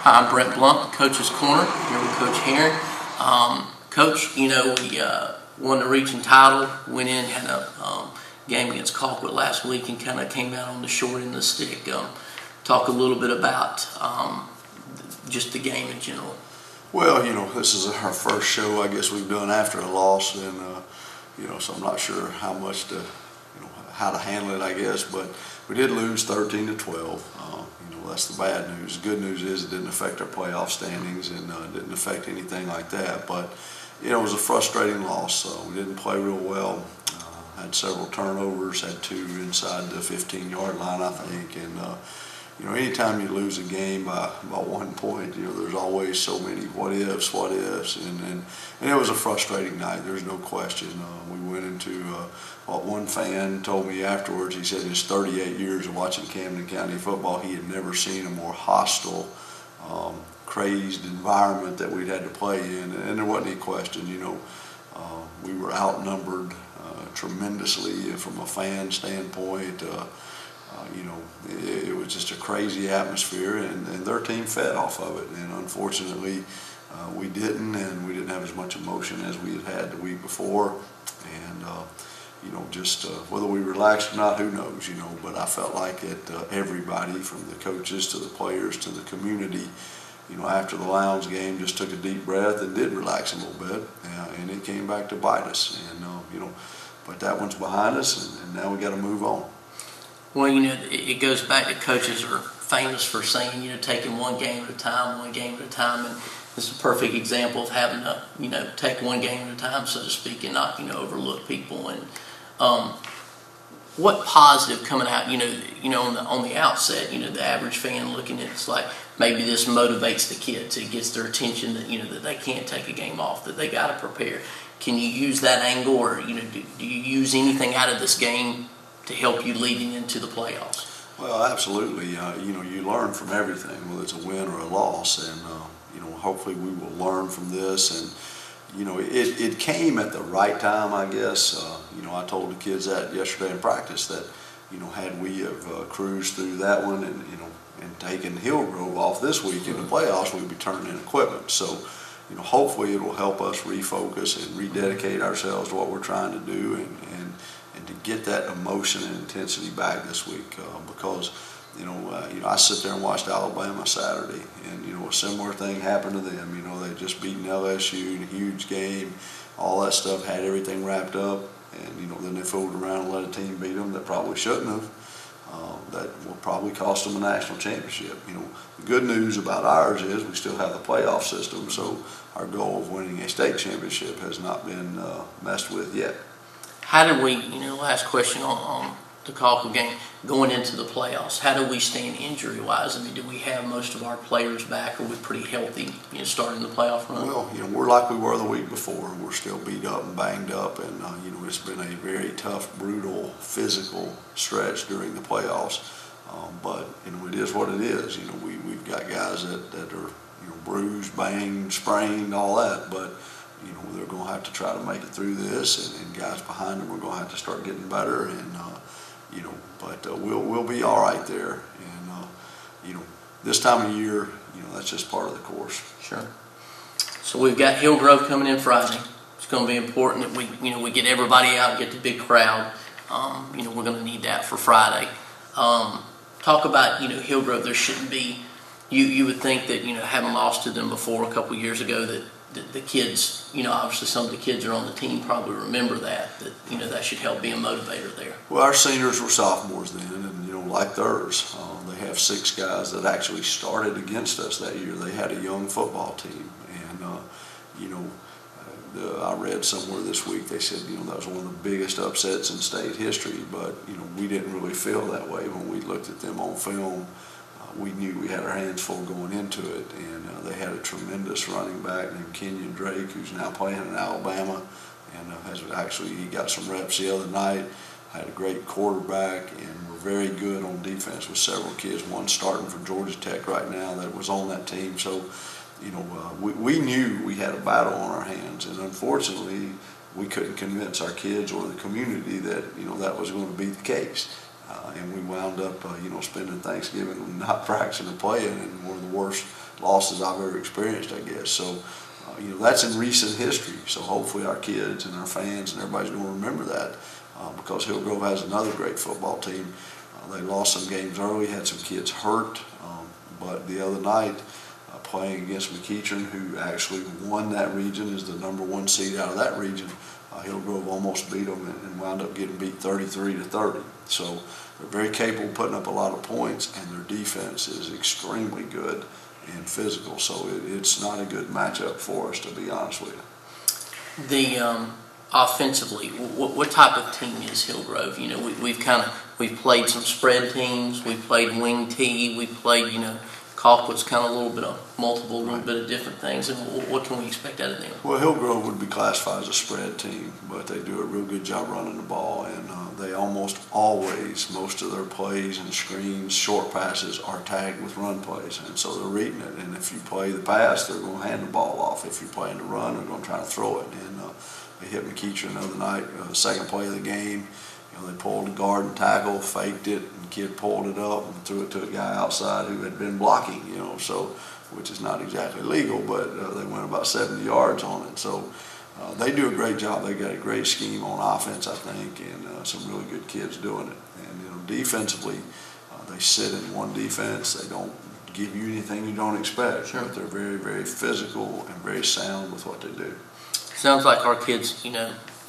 Hi, I'm Brent Blunt, Coach's Corner, here with Coach Herron. Coach, we won the region title, went in, had a game against Colquitt last week and kind of came out on the short end of the stick. Talk a little bit about just the game in general. Well, this is our first show I guess we've done after a loss, and so I'm not sure how much to, how to handle it, I guess, but we did lose 13-12. That's the bad news. The good news is it didn't affect our playoff standings and didn't affect anything like that, but it was a frustrating loss. We didn't play real well. Had several turnovers, had two inside the 15-yard line, I think, and anytime you lose a game by 1 point, there's always so many what ifs, and it was a frustrating night. There's no question. We went into what one fan told me afterwards. He said in his 38 years of watching Camden County football, he had never seen a more hostile, crazed environment that we'd had to play in, and there wasn't any question. We were outnumbered tremendously from a fan standpoint. It was just a crazy atmosphere, and their team fed off of it. And unfortunately, we didn't, and we didn't have as much emotion as we had the week before. And whether we relaxed or not, who knows? But I felt like everybody, from the coaches to the players to the community, after the Lowndes game, just took a deep breath and did relax a little bit, and it came back to bite us. And but that one's behind us, and now we got to move on. Well, it goes back to coaches are famous for saying, taking one game at a time, and this is a perfect example of having to, take one game at a time, so to speak, and not, overlook people. And what positive coming out, on the outset, the average fan looking at it's like maybe this motivates the kids, it gets their attention that, that they can't take a game off, that they got to prepare. Can you use that angle, or, do you use anything out of this game to help you leading into the playoffs? Well, absolutely. You learn from everything, whether it's a win or a loss, and hopefully we will learn from this. And it came at the right time, I guess. I told the kids that yesterday in practice that had we have cruised through that one and taken Hillgrove off this week in the playoffs, we'd be turning in equipment. So hopefully it will help us refocus and rededicate ourselves to what we're trying to do, and to get that emotion and intensity back this week, because I sit there and watched Alabama Saturday, and a similar thing happened to them. They just beaten LSU in a huge game, all that stuff, had everything wrapped up, and then they fooled around and let a team beat them that probably shouldn't have. That will probably cost them a national championship. The good news about ours is we still have the playoff system, so our goal of winning a state championship has not been messed with yet. How did we, last question on the Colquitt game, going into the playoffs, how do we stand injury-wise? Do we have most of our players back? Are we pretty healthy, starting the playoff run? Well, we're like we were the week before. We're still beat up and banged up, and, it's been a very tough, brutal, physical stretch during the playoffs. But, it is what it is. We've got guys that are, bruised, banged, sprained, all that, but they're going to have to try to make it through this, and guys behind them are going to have to start getting better, and but we'll be all right there. And this time of year, that's just part of the course. Sure. So we've got Hillgrove coming in Friday. It's going to be important that we get everybody out, get the big crowd. We're going to need that for Friday. Talk about Hillgrove. There shouldn't be. You would think that having lost to them before a couple years ago, that the kids, obviously some of the kids are on the team probably remember that that should help be a motivator there. Well, our seniors were sophomores then, and like theirs, they have 6 guys that actually started against us that year. They had a young football team, and I read somewhere this week they said that was one of the biggest upsets in state history, but we didn't really feel that way when we looked at them on film. We knew we had our hands full going into it, and they had a tremendous running back named Kenyon Drake, who's now playing in Alabama, and he got some reps the other night. Had a great quarterback, and we're very good on defense with several kids. One starting for Georgia Tech right now that was on that team. So, we knew we had a battle on our hands, and unfortunately, we couldn't convince our kids or the community that that was going to be the case. And we wound up, spending Thanksgiving not practicing and playing in one of the worst losses I've ever experienced, I guess. So, that's in recent history. So hopefully our kids and our fans and everybody's going to remember that because Hillgrove has another great football team. They lost some games early, had some kids hurt, but the other night, playing against McEachern, who actually won that region, is the #1 seed out of that region. Hillgrove almost beat them and wound up getting beat 33-30. So they're very capable of putting up a lot of points, and their defense is extremely good and physical. So it's not a good matchup for us, to be honest with you. The offensively, what type of team is Hillgrove? We've played some spread teams. We've played wing tee. We've played Colquitt's kind of a little bit of multiple, a little bit of different things. And what can we expect out of them? Well, Hillgrove would be classified as a spread team, but they do a real good job running the ball, and they almost always, most of their plays and screens, short passes are tagged with run plays, and so they're reading it. And if you play the pass, they're going to hand the ball off. If you're playing the run, they're going to try to throw it. And they hit McEachern the other night, second play of the game. They pulled the guard and tackle, faked it, and the kid pulled it up and threw it to a guy outside who had been blocking, so, which is not exactly legal, but they went about 70 yards on it. So they do a great job. They got a great scheme on offense, I think, and some really good kids doing it. And, defensively, they sit in one defense. They don't give you anything you don't expect, Sure. But they're very, very physical and very sound with what they do. Sounds like our kids,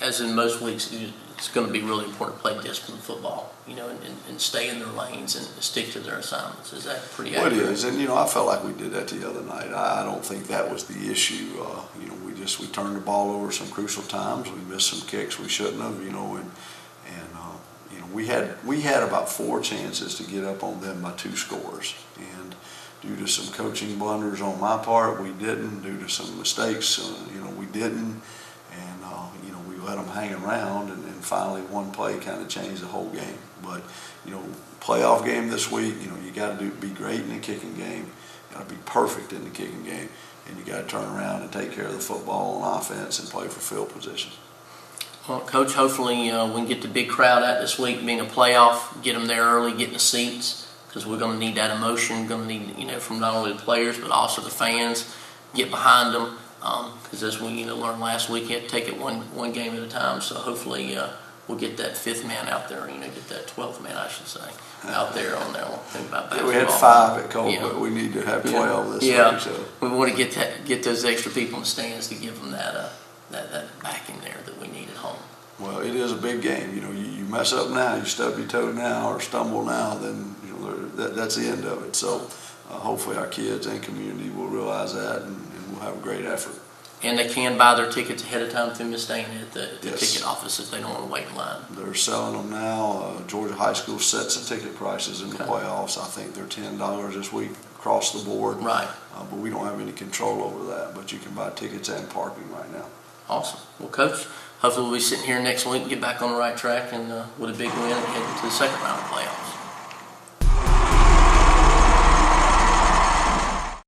as in most weeks, it's going to be really important to play disciplined football, and stay in their lanes and stick to their assignments. Is that pretty accurate? Well, it is, and I felt like we did that the other night. I don't think that was the issue. We turned the ball over some crucial times. We missed some kicks we shouldn't have, we had about 4 chances to get up on them by 2 scores, and due to some coaching blunders on my part, we didn't. Due to some mistakes, we didn't. And, we let them hang around, and finally one play kind of changed the whole game. But, playoff game this week, you got to be great in the kicking game. You got to be perfect in the kicking game. And you got to turn around and take care of the football on offense and play for field position. Well, Coach, hopefully we can get the big crowd out this week, being a playoff, get them there early, get in the seats, because we're going to need that emotion. Going to need, from not only the players but also the fans, get behind them. Because as we learned last week, you have to take it one game at a time. So hopefully we'll get that 5th man out there. Get that 12th man, I should say, out there on there. We'll think about basketball. We had 5 at Cole, but we need to have 12 this week. So. We want to get those extra people in the stands to give them that backing there that we need at home. Well, it is a big game. You mess up now, you stub your toe now, or stumble now, then that's the end of it. So hopefully our kids and community will realize that, and we'll have a great effort. And they can buy their tickets ahead of time through Miss Dana at the Yes. ticket office if they don't want to wait in line. They're selling them now. Georgia High School sets the ticket prices in the Okay. playoffs. I think they're $10 this week across the board. Right. But we don't have any control over that. But you can buy tickets and parking right now. Awesome. Well, Coach, hopefully we'll be sitting here next week and get back on the right track and with a big win and head to the second round of the playoffs.